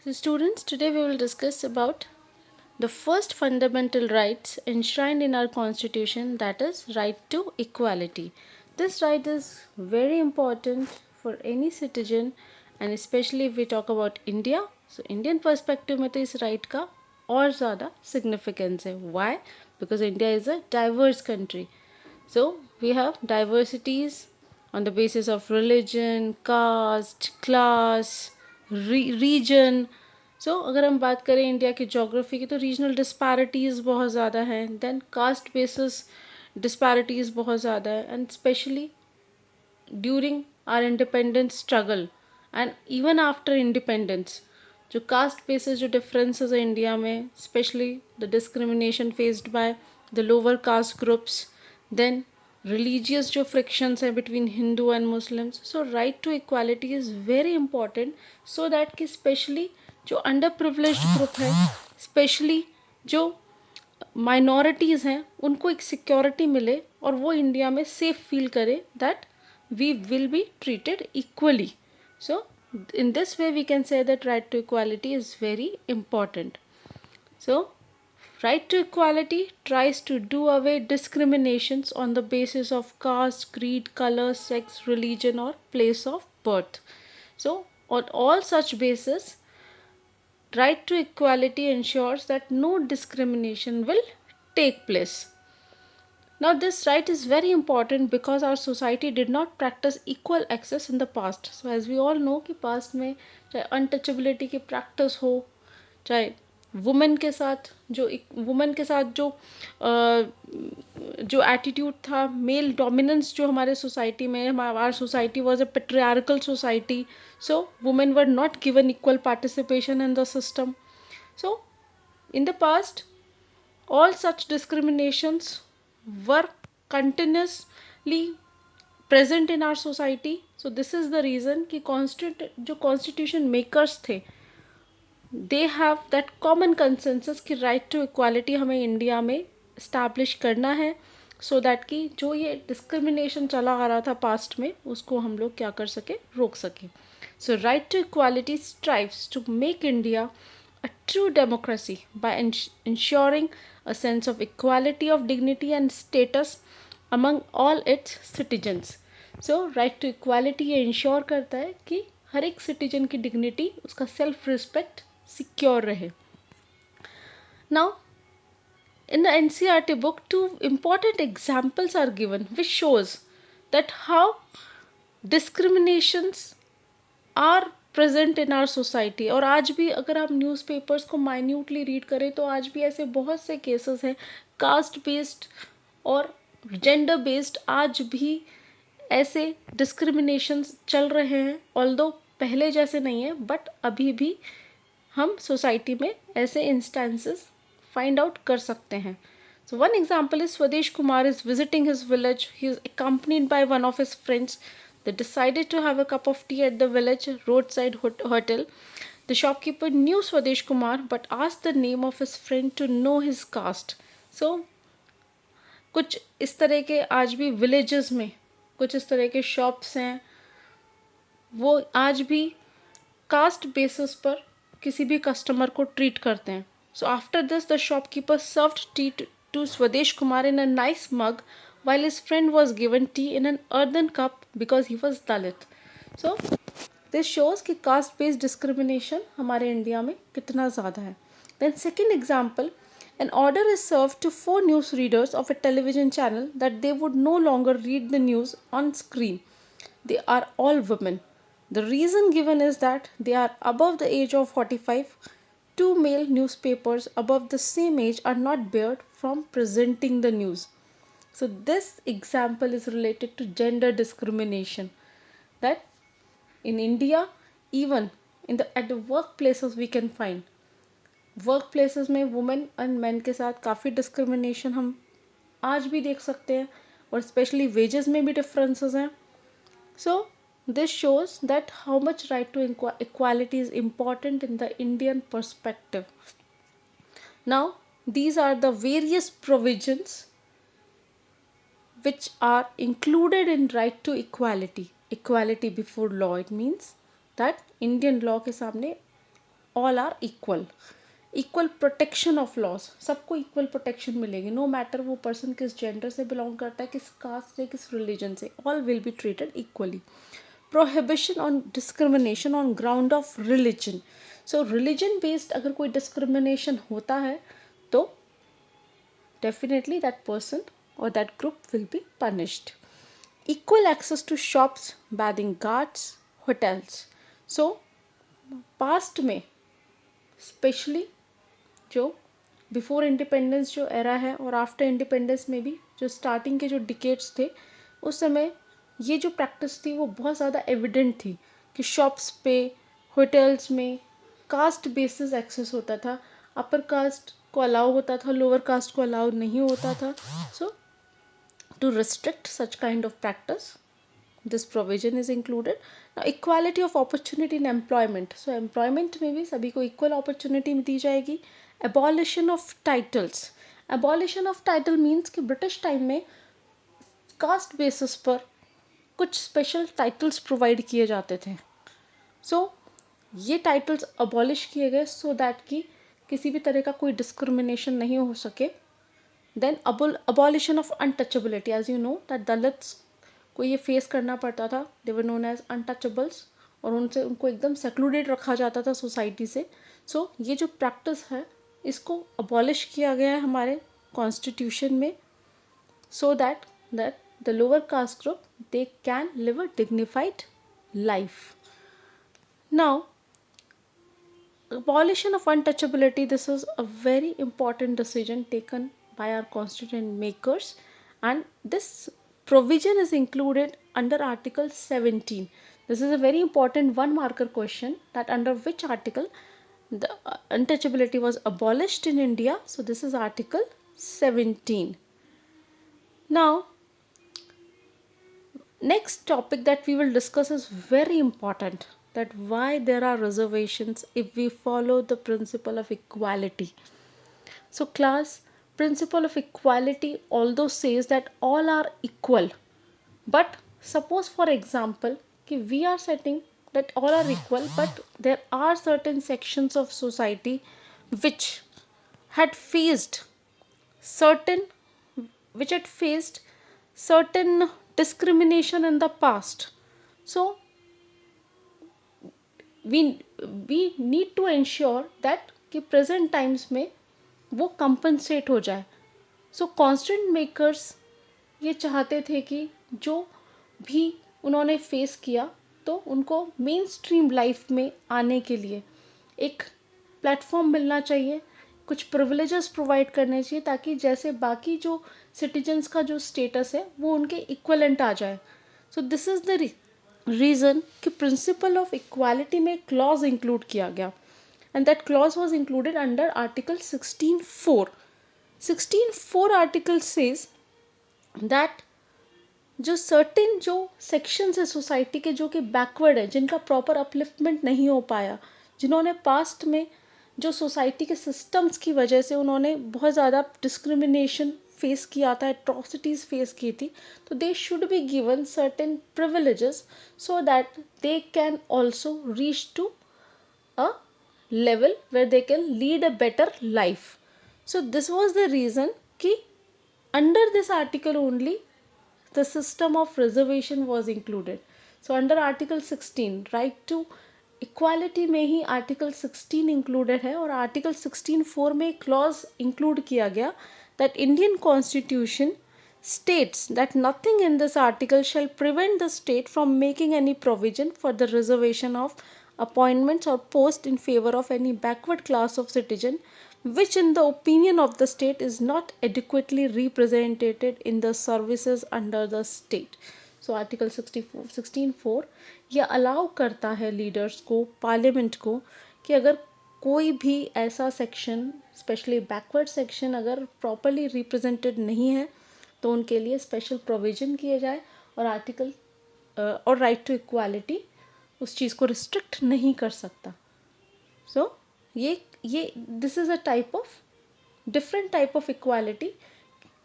So students, today we will discuss about the first fundamental rights enshrined in our constitution, that is right to equality. This right is very important for any citizen, and especially if we talk about India. So Indian perspective में तो इस right का और ज़्यादा significance है. Why? Because India is a diverse country. So we have diversities on the basis of religion, caste, class, region. So अगर हम बात करें इंडिया की जोग्राफी की तो रीजनल डिस्पैरिटीज़ बहुत ज़्यादा हैं. देन कास्ट बेसिस डिस्पैरिटीज़ बहुत ज़्यादा है. And specially during our independence struggle and even after independence जो कास्ट बेसिस जो डिफरेंसेस है इंडिया में, specially the discrimination faced by the lower caste groups, then religious जो frictions है between Hindu and Muslims. So right to equality is very important so that कि specially जो underprivileged group है, specially जो minorities हैं, उनको एक security मिले और वो इंडिया में safe feel करे that we will be treated equally. So in this way we can say that right to equality is very important. So right to equality tries to do away discriminations on the basis of caste, creed, color, sex, religion or place of birth. So on all such basis, right to equality ensures that no discrimination will take place. Now this right is very important because our society did not practice equal access in the past. So as we all know कि past में चाहे untouchability की practice हो, चाहे women के साथ जो attitude था, मेल डोमिनेंस जो हमारे सोसाइटी में, our society was a patriarchal society. So women were not given equal participation in the system. So in the past all such discriminations were continuously present in our society. So this is the reason कि जो constitution makers थे, they have that common consensus कि right to equality हमें India में establish करना है, so that कि जो ये discrimination चला आ रहा था past में, उसको हम लोग क्या कर सके, रोक सके. So right to equality strives to make India a true democracy by ensuring a sense of equality of dignity and status among all its citizens. So right to equality ये ensure करता है कि हर एक citizen की dignity, उसका self respect secure रहे. Now in the NCERT book, two important examples are given which shows that how discriminations are present in our society. और आज भी अगर आप न्यूज़पेपर्स को माइन्यूटली रीड करें तो आज भी ऐसे बहुत से केसेस हैं कास्ट बेस्ड और जेंडर बेस्ड. आज भी ऐसे डिस्क्रिमिनेशंस चल रहे हैं, ऑल्दो पहले जैसे नहीं है, बट अभी भी हम सोसाइटी में ऐसे इंस्टेंसेस फाइंड आउट कर सकते हैं. So one example is Swadesh Kumar is visiting his village. He is accompanied by one of his friends. They decided to have a cup of tea at the village roadside hotel. The shopkeeper knew Swadesh Kumar but asked the name of his friend to know his caste. So कुछ इस तरह के आज भी villages में कुछ इस तरह के shops हैं, वो आज भी caste basis पर किसी भी customer को treat करते हैं. So after this the shopkeeper served tea to Swadesh Kumar in a nice mug while his friend was given tea in an earthen cup because he was Dalit. So this shows कि caste based discrimination हमारे India में कितना ज़्यादा है. Then second example, an order is served to 4 news readers of a television channel that they would no longer read the news on screen. They are all women. The reason given is that they are above the age of 45. Two male newspapers above the same age are not barred from presenting the news. So this example is related to gender discrimination, that in India, even at the workplaces we can find. Workplaces में women and men के साथ काफ़ी discrimination हम आज भी देख सकते हैं, और especially wages में भी differences हैं. So this shows that how much right to equality is important in the Indian perspective. Now these are the various provisions which are included in right to equality. Equality before law, it means that Indian law के सामने all are equal, equal protection of laws, सबको equal protection मिलेगी, no matter वो person किस gender से belong करता है, किस कास्ट से, किस रिलीजन से, all will be treated equally. Prohibition on discrimination on ground of religion. So religion based अगर कोई डिस्क्रिमिनेशन होता है तो definitely that person or that group will be punished. Equal access to shops, bathing ghats, hotels. So past में specially जो before independence जो era है और आफ्टर इंडिपेंडेंस में भी जो स्टार्टिंग के जो डिकेड्स थे उस समय ये जो प्रैक्टिस थी वो बहुत ज़्यादा एविडेंट थी कि शॉप्स पे, होटल्स में कास्ट बेसिस एक्सेस होता था, अपर कास्ट को अलाउ होता था, लोअर कास्ट को अलाउ नहीं होता था. So to restrict such kind of practice this provision is included. Now equality of opportunity in employment. So employment में भी सभी को equal opportunity दी जाएगी. Abolition of titles. Abolition of title means कि British time में caste basis पर कुछ special titles provide किए जाते थे. So ये titles abolish किए गए so that कि किसी भी तरह का कोई discrimination नहीं हो सके. Then abolition of untouchability. As you know that Dalits को ये फेस करना पड़ता था, दे वर नोन एज अनटचेबल्स, और उनसे उनको एकदम सेक्लूडेड रखा जाता था सोसाइटी से. सो ये जो प्रैक्टिस है इसको अबॉलिश किया गया है हमारे कॉन्स्टिट्यूशन में, so that the lower caste group they can live a dignified life. Now abolition of untouchability, this is a very important decision taken by our constituent makers, and this provision is included under article 17. This is a very important one marker question, that under which article the untouchability was abolished in India. So this is article 17. Now next topic that we will discuss is very important, that why there are reservations if we follow the principle of equality. So class, principle of equality although says that all are equal, but suppose for example कि we are setting that all are equal, but there are certain sections of society which had faced certain certain discrimination in the past. So we need to ensure that कि present times में वो compensate हो जाए. So constituent makers ये चाहते थे कि जो भी उन्होंने फेस किया तो उनको मेन स्ट्रीम लाइफ में आने के लिए एक प्लेटफॉर्म मिलना चाहिए, कुछ प्रिविलेजेस प्रोवाइड करने चाहिए ताकि जैसे बाकी जो सिटीजन्स का जो स्टेटस है वो उनके इक्वलेंट आ जाए. So this is the reason कि प्रिंसिपल ऑफ इक्वालिटी में क्लॉज इंक्लूड किया गया, and that clause was included under article 16(4). 16(4) article says that जो सर्टेन जो सेक्शंस है सोसाइटी के जो कि बैकवर्ड है, जिनका प्रॉपर अपलिफ्टमेंट नहीं हो पाया, जिन्होंने पास्ट में जो सोसाइटी के सिस्टम्स की वजह से उन्होंने बहुत ज़्यादा डिस्क्रिमिनेशन फेस किया था, एट्रोसिटीज़ फेस की थी, तो they should be given certain privileges so that they can also reach to a level where they can lead a better life. So this was the reason कि under this article only the system of reservation was included. So under article 16 right to equality में ही article 16 included है, और article 16(4) में clause include किया गया that Indian constitution states that nothing in this article shall prevent the state from making any provision for the reservation of appointments or posts in favor of any backward class of citizen which in the opinion of the state is not adequately represented in the services under the state. So article 16(4) यह allow करता है leaders को, parliament को, कि अगर कोई भी ऐसा सेक्शन स्पेशली बैकवर्ड सेक्शन अगर प्रॉपरली रिप्रेजेंटेड नहीं है तो उनके लिए स्पेशल प्रोविजन किए जाए, और आर्टिकल और राइट टू इक्वालिटी उस चीज़ को रिस्ट्रिक्ट नहीं कर सकता. सो ये this is a type of different type of equality.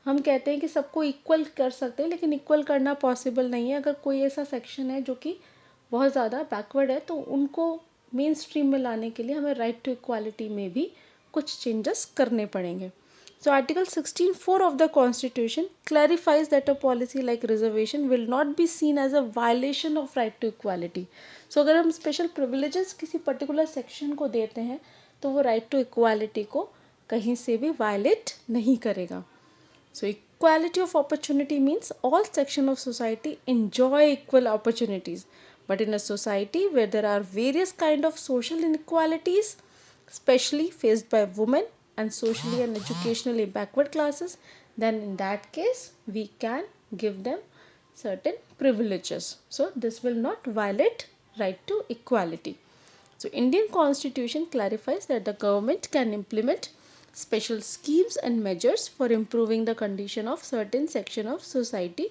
हम कहते हैं कि सबको इक्वल कर सकते हैं, लेकिन इक्वल करना पॉसिबल नहीं है. अगर कोई ऐसा सेक्शन है जो कि बहुत ज़्यादा बैकवर्ड है तो उनको मेन स्ट्रीम में लाने के लिए हमें राइट टू इक्वालिटी में भी कुछ चेंजेस करने पड़ेंगे. So Article 16(4) of the Constitution clarifies that a policy like reservation will not be seen as a violation of right to equality. So अगर हम special privileges किसी particular section को देते हैं तो वो right to equality को कहीं से भी violate नहीं करेगा. So equality of opportunity means all sections of society enjoy equal opportunities. But in a society where there are various kind of social inequalities, especially faced by women and socially and educationally backward classes, then in that case we can give them certain privileges. So this will not violate right to equality. So Indian Constitution clarifies that the government can implement special schemes and measures for improving the condition of certain section of society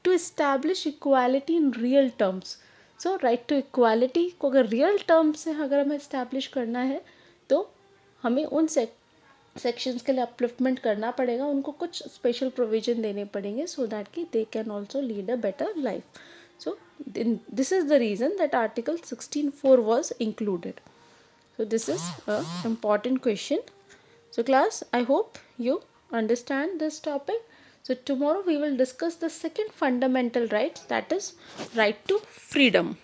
to establish equality in real terms. So right to equality को अगर real terms से अगर हमें establish करना है तो हमें उन सेक्शंस के लिए अपलिफ्टमेंट करना पड़ेगा, उनको कुछ स्पेशल प्रोविजन देने पड़ेंगे सो दैट कि दे can also lead a better life. So this is the reason that Article 16(4) was included. So this is a important question. So class, I hope you understand this topic. So tomorrow we will discuss the second fundamental right, that is right to freedom.